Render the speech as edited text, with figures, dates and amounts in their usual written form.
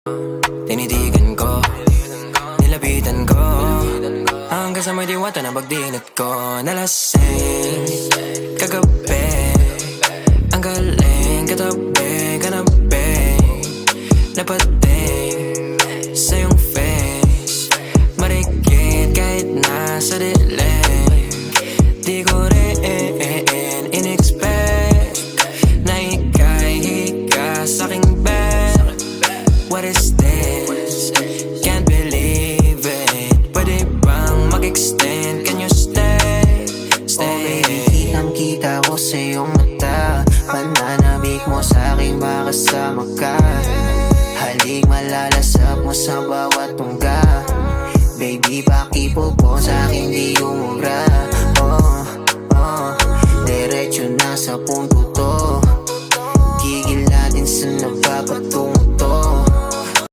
Tinitigan ko, nilapitan ko, hanggang sa may diwata na pagdinat ko. Nalasing kagabi, ang galing katabi, kanabi, napating sa iyong face, marikit kahit nasa dilim. Di ko rin in-expect na ika'y hika sa'king bed. What is this? Can't believe it. Pwede bang mag-extend? Can you stay? Stay. Oh baby, kitang-kita ko sa iyong mata. Pananabik mo sa'king makasama ka. Halik malalasap mo sa bawat tungga. Baby, pakipog po sa'king di umubra. Diretso na sa punto